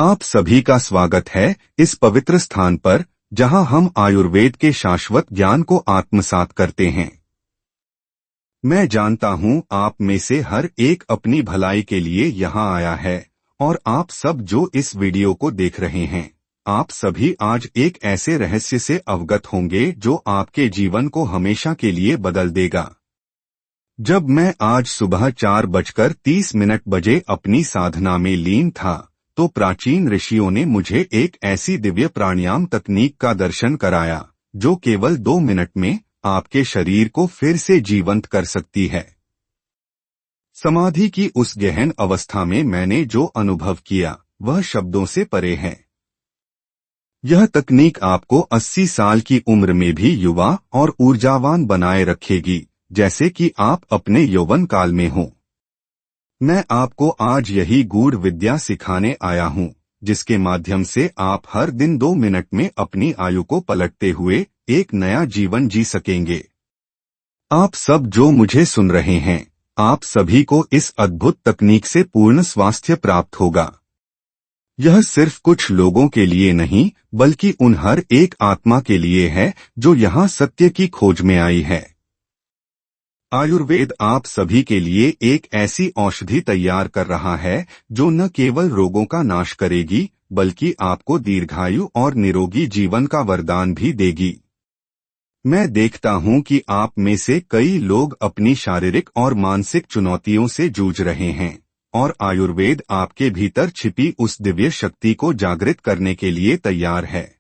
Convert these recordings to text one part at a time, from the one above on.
आप सभी का स्वागत है इस पवित्र स्थान पर जहां हम आयुर्वेद के शाश्वत ज्ञान को आत्मसात करते हैं। मैं जानता हूं आप में से हर एक अपनी भलाई के लिए यहां आया है और आप सब जो इस वीडियो को देख रहे हैं, आप सभी आज एक ऐसे रहस्य से अवगत होंगे जो आपके जीवन को हमेशा के लिए बदल देगा। जब मैं आज सुबह 4:30 बजे अपनी साधना में लीन था तो प्राचीन ऋषियों ने मुझे एक ऐसी दिव्य प्राणायाम तकनीक का दर्शन कराया जो केवल 2 मिनट में आपके शरीर को फिर से जीवंत कर सकती है। समाधि की उस गहन अवस्था में मैंने जो अनुभव किया वह शब्दों से परे है। यह तकनीक आपको 80 साल की उम्र में भी युवा और ऊर्जावान बनाए रखेगी, जैसे कि आप अपने यौवन काल में हों। मैं आपको आज यही गूढ़ विद्या सिखाने आया हूं, जिसके माध्यम से आप हर दिन 2 मिनट में अपनी आयु को पलटते हुए एक नया जीवन जी सकेंगे। आप सब जो मुझे सुन रहे हैं, आप सभी को इस अद्भुत तकनीक से पूर्ण स्वास्थ्य प्राप्त होगा। यह सिर्फ कुछ लोगों के लिए नहीं, बल्कि उन हर एक आत्मा के लिए है जो यहाँ सत्य की खोज में आई है। आयुर्वेद आप सभी के लिए एक ऐसी औषधि तैयार कर रहा है जो न केवल रोगों का नाश करेगी, बल्कि आपको दीर्घायु और निरोगी जीवन का वरदान भी देगी। मैं देखता हूं कि आप में से कई लोग अपनी शारीरिक और मानसिक चुनौतियों से जूझ रहे हैं, और आयुर्वेद आपके भीतर छिपी उस दिव्य शक्ति को जागृत करने के लिए तैयार है।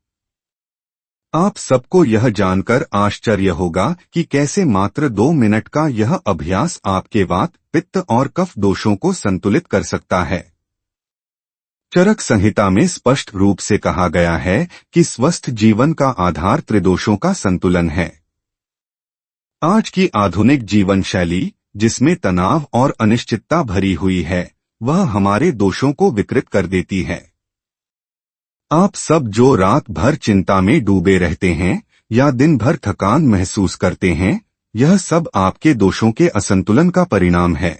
आप सबको यह जानकर आश्चर्य होगा कि कैसे मात्र 2 मिनट का यह अभ्यास आपके वात, पित्त और कफ दोषों को संतुलित कर सकता है। चरक संहिता में स्पष्ट रूप से कहा गया है कि स्वस्थ जीवन का आधार त्रिदोषों का संतुलन है। आज की आधुनिक जीवन शैली, जिसमें तनाव और अनिश्चितता भरी हुई है, वह हमारे दोषों को विकृत कर देती है। आप सब जो रात भर चिंता में डूबे रहते हैं या दिन भर थकान महसूस करते हैं, यह सब आपके दोषों के असंतुलन का परिणाम है।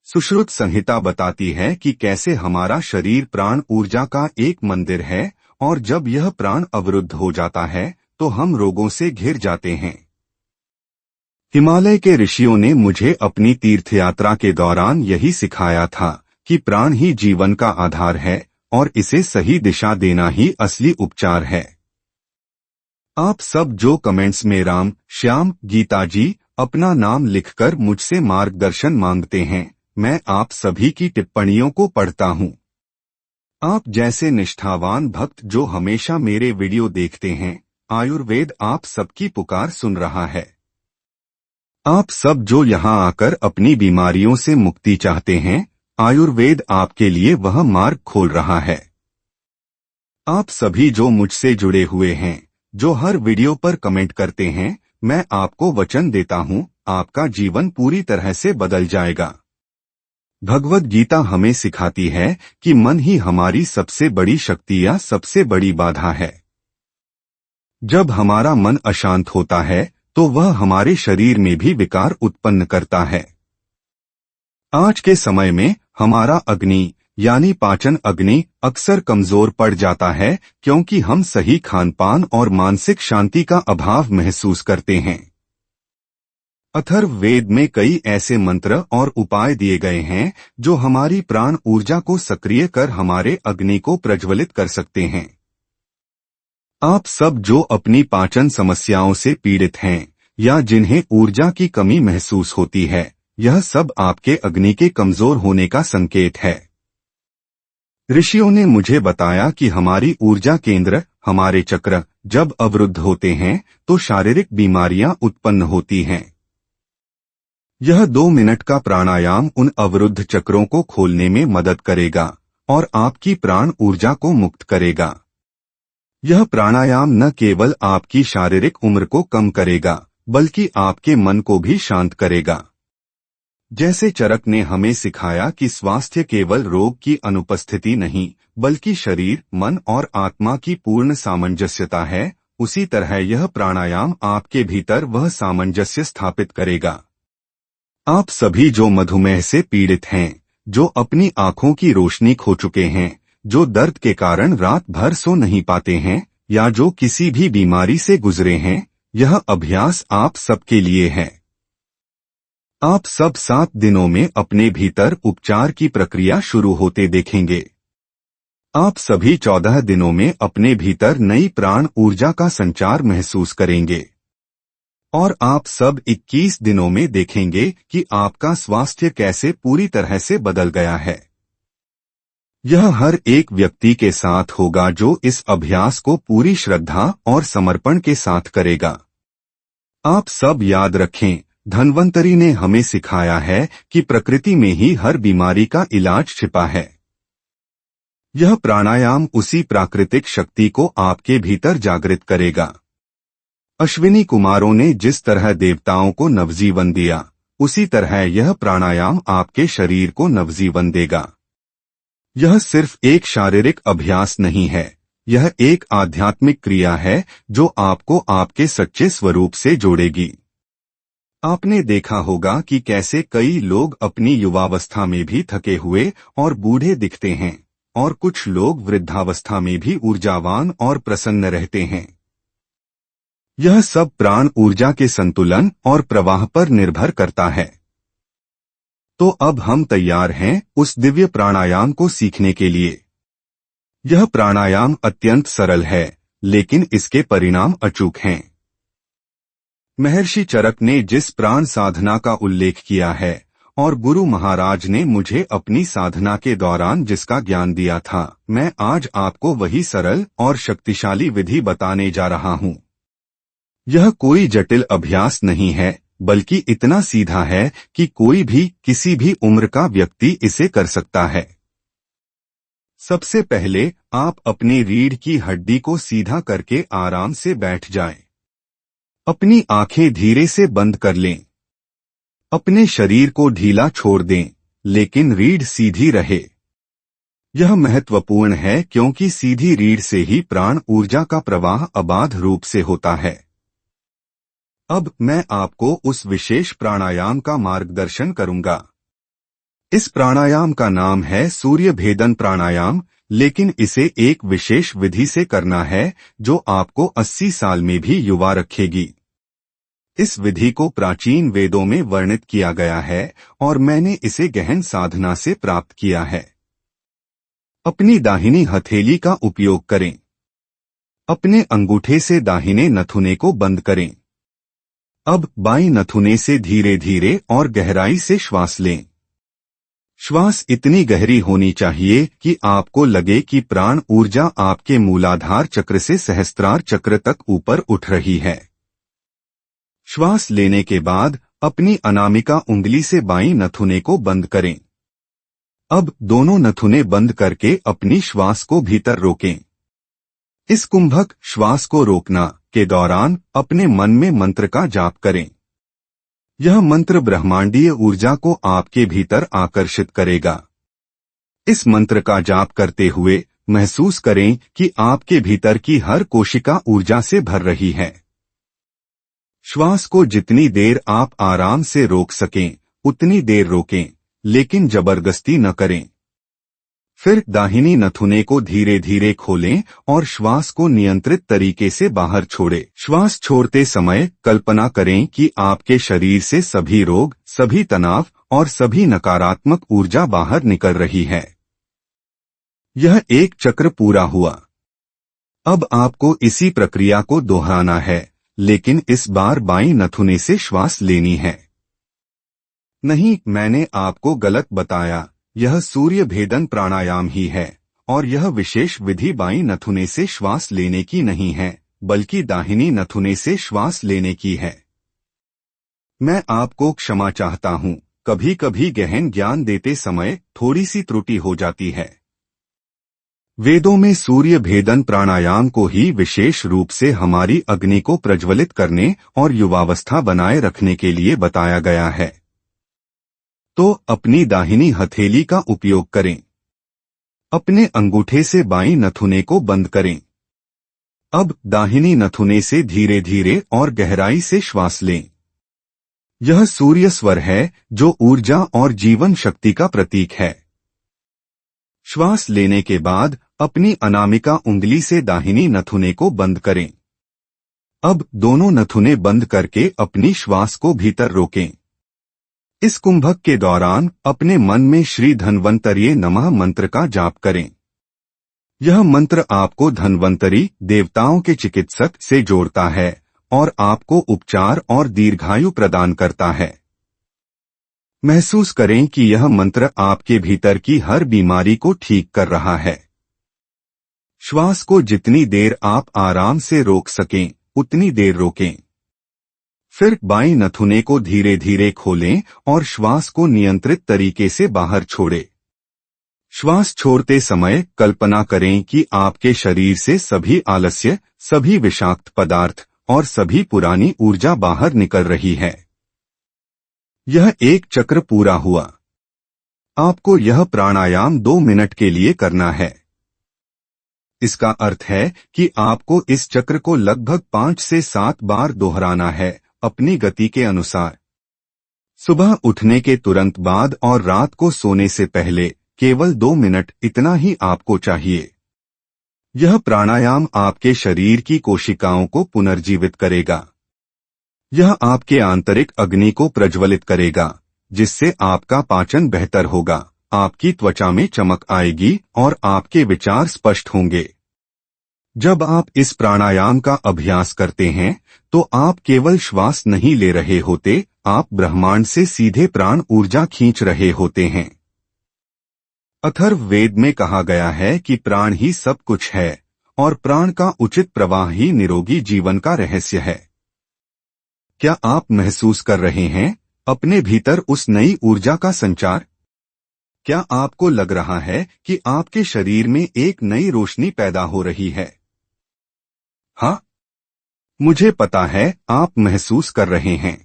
सुश्रुत संहिता बताती है कि कैसे हमारा शरीर प्राण ऊर्जा का एक मंदिर है, और जब यह प्राण अवरुद्ध हो जाता है तो हम रोगों से घिर जाते हैं। हिमालय के ऋषियों ने मुझे अपनी तीर्थयात्रा के दौरान यही सिखाया था कि प्राण ही जीवन का आधार है और इसे सही दिशा देना ही असली उपचार है। आप सब जो कमेंट्स में राम, श्याम, गीता जी अपना नाम लिखकर मुझसे मार्गदर्शन मांगते हैं, मैं आप सभी की टिप्पणियों को पढ़ता हूं। आप जैसे निष्ठावान भक्त जो हमेशा मेरे वीडियो देखते हैं, आयुर्वेद आप सबकी पुकार सुन रहा है। आप सब जो यहां आकर अपनी बीमारियों से मुक्ति चाहते हैं, आयुर्वेद आपके लिए वह मार्ग खोल रहा है। आप सभी जो मुझसे जुड़े हुए हैं, जो हर वीडियो पर कमेंट करते हैं, मैं आपको वचन देता हूं, आपका जीवन पूरी तरह से बदल जाएगा। भगवद गीता हमें सिखाती है कि मन ही हमारी सबसे बड़ी शक्ति या सबसे बड़ी बाधा है। जब हमारा मन अशांत होता है तो वह हमारे शरीर में भी विकार उत्पन्न करता है। आज के समय में हमारा अग्नि यानी पाचन अग्नि अक्सर कमजोर पड़ जाता है, क्योंकि हम सही खानपान और मानसिक शांति का अभाव महसूस करते हैं। अथर्ववेद में कई ऐसे मंत्र और उपाय दिए गए हैं जो हमारी प्राण ऊर्जा को सक्रिय कर हमारे अग्नि को प्रज्वलित कर सकते हैं। आप सब जो अपनी पाचन समस्याओं से पीड़ित हैं या जिन्हें ऊर्जा की कमी महसूस होती है, यह सब आपके अग्नि के कमजोर होने का संकेत है। ऋषियों ने मुझे बताया कि हमारी ऊर्जा केंद्र, हमारे चक्र जब अवरुद्ध होते हैं तो शारीरिक बीमारियां उत्पन्न होती हैं। यह 2 मिनट का प्राणायाम उन अवरुद्ध चक्रों को खोलने में मदद करेगा और आपकी प्राण ऊर्जा को मुक्त करेगा। यह प्राणायाम न केवल आपकी शारीरिक उम्र को कम करेगा, बल्कि आपके मन को भी शांत करेगा। जैसे चरक ने हमें सिखाया कि स्वास्थ्य केवल रोग की अनुपस्थिति नहीं, बल्कि शरीर, मन और आत्मा की पूर्ण सामंजस्यता है, उसी तरह यह प्राणायाम आपके भीतर वह सामंजस्य स्थापित करेगा। आप सभी जो मधुमेह से पीड़ित हैं, जो अपनी आंखों की रोशनी खो चुके हैं, जो दर्द के कारण रात भर सो नहीं पाते हैं या जो किसी भी बीमारी से गुजरे हैं, यह अभ्यास आप सबके लिए है। आप सब 7 दिनों में अपने भीतर उपचार की प्रक्रिया शुरू होते देखेंगे। आप सभी 14 दिनों में अपने भीतर नई प्राण ऊर्जा का संचार महसूस करेंगे और आप सब 21 दिनों में देखेंगे कि आपका स्वास्थ्य कैसे पूरी तरह से बदल गया है। यह हर एक व्यक्ति के साथ होगा जो इस अभ्यास को पूरी श्रद्धा और समर्पण के साथ करेगा। आप सब याद रखें, धन्वंतरी ने हमें सिखाया है कि प्रकृति में ही हर बीमारी का इलाज छिपा है। यह प्राणायाम उसी प्राकृतिक शक्ति को आपके भीतर जागृत करेगा। अश्विनी कुमारों ने जिस तरह देवताओं को नवजीवन दिया, उसी तरह यह प्राणायाम आपके शरीर को नवजीवन देगा। यह सिर्फ एक शारीरिक अभ्यास नहीं है, यह एक आध्यात्मिक क्रिया है जो आपको आपके सच्चे स्वरूप से जोड़ेगी। आपने देखा होगा कि कैसे कई लोग अपनी युवावस्था में भी थके हुए और बूढ़े दिखते हैं और कुछ लोग वृद्धावस्था में भी ऊर्जावान और प्रसन्न रहते हैं। यह सब प्राण ऊर्जा के संतुलन और प्रवाह पर निर्भर करता है। तो अब हम तैयार हैं उस दिव्य प्राणायाम को सीखने के लिए। यह प्राणायाम अत्यंत सरल है, लेकिन इसके परिणाम अचूक हैं। महर्षि चरक ने जिस प्राण साधना का उल्लेख किया है और गुरु महाराज ने मुझे अपनी साधना के दौरान जिसका ज्ञान दिया था, मैं आज आपको वही सरल और शक्तिशाली विधि बताने जा रहा हूँ। यह कोई जटिल अभ्यास नहीं है, बल्कि इतना सीधा है कि कोई भी किसी भी उम्र का व्यक्ति इसे कर सकता है। सबसे पहले आप अपनी रीढ़ की हड्डी को सीधा करके आराम से बैठ जाएं। अपनी आंखें धीरे से बंद कर लें। अपने शरीर को ढीला छोड़ दें, लेकिन रीढ़ सीधी रहे। यह महत्वपूर्ण है क्योंकि सीधी रीढ़ से ही प्राण ऊर्जा का प्रवाह अबाध रूप से होता है। अब मैं आपको उस विशेष प्राणायाम का मार्गदर्शन करूंगा। इस प्राणायाम का नाम है सूर्य भेदन प्राणायाम, लेकिन इसे एक विशेष विधि से करना है जो आपको 80 साल में भी युवा रखेगी। इस विधि को प्राचीन वेदों में वर्णित किया गया है और मैंने इसे गहन साधना से प्राप्त किया है। अपनी दाहिनी हथेली का उपयोग करें। अपने अंगूठे से दाहिने नथुने को बंद करें। अब बाईं नथुने से धीरे धीरे और गहराई से श्वास लें। श्वास इतनी गहरी होनी चाहिए कि आपको लगे कि प्राण ऊर्जा आपके मूलाधार चक्र से सहस्त्रार चक्र तक ऊपर उठ रही है। श्वास लेने के बाद अपनी अनामिका उंगली से बाईं नथुने को बंद करें। अब दोनों नथुने बंद करके अपनी श्वास को भीतर रोकें। इस कुंभक श्वास को रोकना के दौरान अपने मन में मंत्र का जाप करें। यह मंत्र ब्रह्मांडीय ऊर्जा को आपके भीतर आकर्षित करेगा। इस मंत्र का जाप करते हुए महसूस करें कि आपके भीतर की हर कोशिका ऊर्जा से भर रही है। श्वास को जितनी देर आप आराम से रोक सकें, उतनी देर रोकें, लेकिन जबरदस्ती न करें। फिर दाहिनी नथुने को धीरे धीरे खोलें और श्वास को नियंत्रित तरीके से बाहर छोड़ें। श्वास छोड़ते समय कल्पना करें कि आपके शरीर से सभी रोग, सभी तनाव और सभी नकारात्मक ऊर्जा बाहर निकल रही है। यह एक चक्र पूरा हुआ। अब आपको इसी प्रक्रिया को दोहराना है, लेकिन इस बार बाईं नथुने से श्वास लेनी है। नहीं, मैंने आपको गलत बताया। यह सूर्य भेदन प्राणायाम ही है और यह विशेष विधि बाईं नथुने से श्वास लेने की नहीं है, बल्कि दाहिनी नथुने से श्वास लेने की है। मैं आपको क्षमा चाहता हूँ, कभी कभी गहन ज्ञान देते समय थोड़ी सी त्रुटि हो जाती है। वेदों में सूर्य भेदन प्राणायाम को ही विशेष रूप से हमारी अग्नि को प्रज्वलित करने और युवावस्था बनाए रखने के लिए बताया गया है। तो अपनी दाहिनी हथेली का उपयोग करें। अपने अंगूठे से बाईं नथुने को बंद करें। अब दाहिनी नथुने से धीरे धीरे और गहराई से श्वास लें। यह सूर्य स्वर है जो ऊर्जा और जीवन शक्ति का प्रतीक है। श्वास लेने के बाद अपनी अनामिका उंगली से दाहिनी नथुने को बंद करें। अब दोनों नथुने बंद करके अपनी श्वास को भीतर रोकें। इस कुंभक के दौरान अपने मन में श्री धन्वंतरिये नमः मंत्र का जाप करें। यह मंत्र आपको धन्वंतरी देवताओं के चिकित्सक से जोड़ता है और आपको उपचार और दीर्घायु प्रदान करता है। महसूस करें कि यह मंत्र आपके भीतर की हर बीमारी को ठीक कर रहा है। श्वास को जितनी देर आप आराम से रोक सकें उतनी देर रोकें। फिर बाईं नथुने को धीरे धीरे खोलें और श्वास को नियंत्रित तरीके से बाहर छोड़ें। श्वास छोड़ते समय कल्पना करें कि आपके शरीर से सभी आलस्य, सभी विषाक्त पदार्थ और सभी पुरानी ऊर्जा बाहर निकल रही है। यह एक चक्र पूरा हुआ। आपको यह प्राणायाम 2 मिनट के लिए करना है। इसका अर्थ है कि आपको इस चक्र को लगभग 5 से 7 बार दोहराना है, अपनी गति के अनुसार। सुबह उठने के तुरंत बाद और रात को सोने से पहले केवल 2 मिनट इतना ही आपको चाहिए। यह प्राणायाम आपके शरीर की कोशिकाओं को पुनर्जीवित करेगा। यह आपके आंतरिक अग्नि को प्रज्वलित करेगा, जिससे आपका पाचन बेहतर होगा, आपकी त्वचा में चमक आएगी और आपके विचार स्पष्ट होंगे। जब आप इस प्राणायाम का अभ्यास करते हैं तो आप केवल श्वास नहीं ले रहे होते, आप ब्रह्मांड से सीधे प्राण ऊर्जा खींच रहे होते हैं। अथर्व वेद में कहा गया है कि प्राण ही सब कुछ है और प्राण का उचित प्रवाह ही निरोगी जीवन का रहस्य है। क्या आप महसूस कर रहे हैं अपने भीतर उस नई ऊर्जा का संचार? क्या आपको लग रहा है कि आपके शरीर में एक नई रोशनी पैदा हो रही है? हाँ, मुझे पता है आप महसूस कर रहे हैं।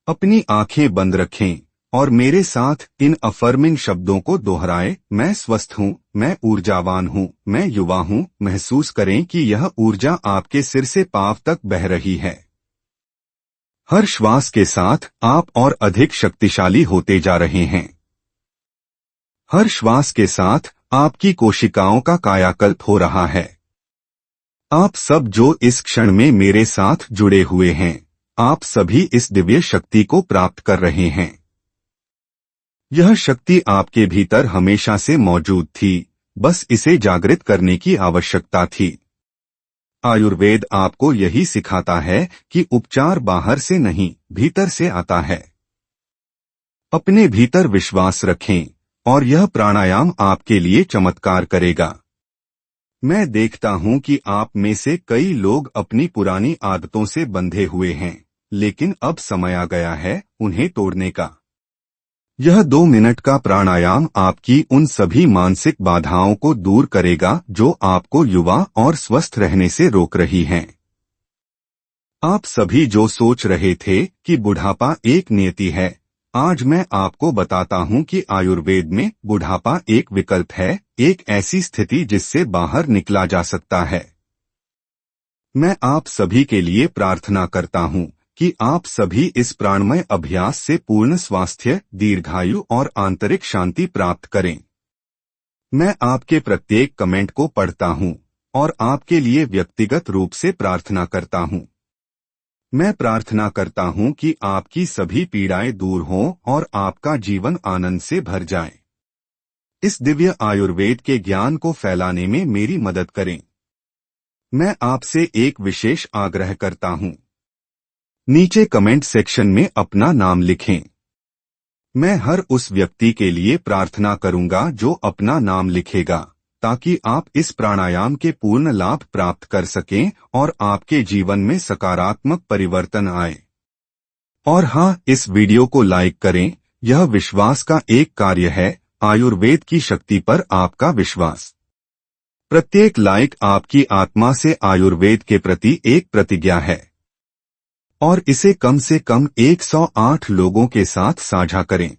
अपनी आंखें बंद रखें और मेरे साथ इन अफर्मिंग शब्दों को दोहराएं। मैं स्वस्थ हूँ, मैं ऊर्जावान हूँ, मैं युवा हूँ। महसूस करें कि यह ऊर्जा आपके सिर से पांव तक बह रही है। हर श्वास के साथ आप और अधिक शक्तिशाली होते जा रहे हैं। हर श्वास के साथ आपकी कोशिकाओं का कायाकल्प हो रहा है। आप सब जो इस क्षण में मेरे साथ जुड़े हुए हैं, आप सभी इस दिव्य शक्ति को प्राप्त कर रहे हैं। यह शक्ति आपके भीतर हमेशा से मौजूद थी, बस इसे जागृत करने की आवश्यकता थी। आयुर्वेद आपको यही सिखाता है कि उपचार बाहर से नहीं, भीतर से आता है। अपने भीतर विश्वास रखें और यह प्राणायाम आपके लिए चमत्कार करेगा। मैं देखता हूं कि आप में से कई लोग अपनी पुरानी आदतों से बंधे हुए हैं, लेकिन अब समय आ गया है उन्हें तोड़ने का। यह 2 मिनट का प्राणायाम आपकी उन सभी मानसिक बाधाओं को दूर करेगा जो आपको युवा और स्वस्थ रहने से रोक रही हैं। आप सभी जो सोच रहे थे कि बुढ़ापा एक नियति है, आज मैं आपको बताता हूं कि आयुर्वेद में बुढ़ापा एक विकल्प है, एक ऐसी स्थिति जिससे बाहर निकला जा सकता है। मैं आप सभी के लिए प्रार्थना करता हूं कि आप सभी इस प्राणमय अभ्यास से पूर्ण स्वास्थ्य, दीर्घायु और आंतरिक शांति प्राप्त करें। मैं आपके प्रत्येक कमेंट को पढ़ता हूं और आपके लिए व्यक्तिगत रूप से प्रार्थना करता हूं। मैं प्रार्थना करता हूं कि आपकी सभी पीड़ाएं दूर हों और आपका जीवन आनंद से भर जाए। इस दिव्य आयुर्वेद के ज्ञान को फैलाने में मेरी मदद करें। मैं आपसे एक विशेष आग्रह करता हूं। नीचे कमेंट सेक्शन में अपना नाम लिखें। मैं हर उस व्यक्ति के लिए प्रार्थना करूंगा जो अपना नाम लिखेगा, ताकि आप इस प्राणायाम के पूर्ण लाभ प्राप्त कर सकें और आपके जीवन में सकारात्मक परिवर्तन आए। और हाँ, इस वीडियो को लाइक करें। यह विश्वास का एक कार्य है, आयुर्वेद की शक्ति पर आपका विश्वास। प्रत्येक लाइक आपकी आत्मा से आयुर्वेद के प्रति एक प्रतिज्ञा है। और इसे कम से कम 108 लोगों के साथ साझा करें।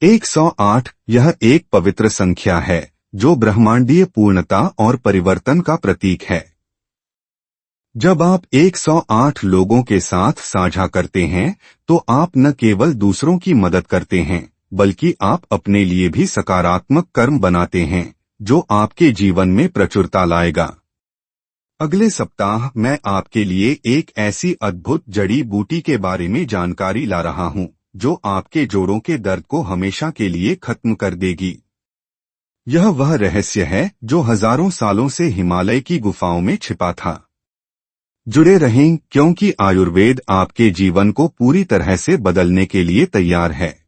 108 यह एक पवित्र संख्या है जो ब्रह्मांडीय पूर्णता और परिवर्तन का प्रतीक है। जब आप 108 लोगों के साथ साझा करते हैं तो आप न केवल दूसरों की मदद करते हैं, बल्कि आप अपने लिए भी सकारात्मक कर्म बनाते हैं, जो आपके जीवन में प्रचुरता लाएगा। अगले सप्ताह मैं आपके लिए एक ऐसी अद्भुत जड़ी बूटी के बारे में जानकारी ला रहा हूं, जो आपके जोड़ों के दर्द को हमेशा के लिए खत्म कर देगी। यह वह रहस्य है जो हजारों सालों से हिमालय की गुफाओं में छिपा था। जुड़े रहें, क्योंकि आयुर्वेद आपके जीवन को पूरी तरह से बदलने के लिए तैयार है।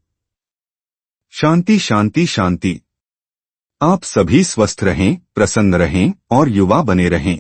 शांति शांति शांति। आप सभी स्वस्थ रहें, प्रसन्न रहें और युवा बने रहें।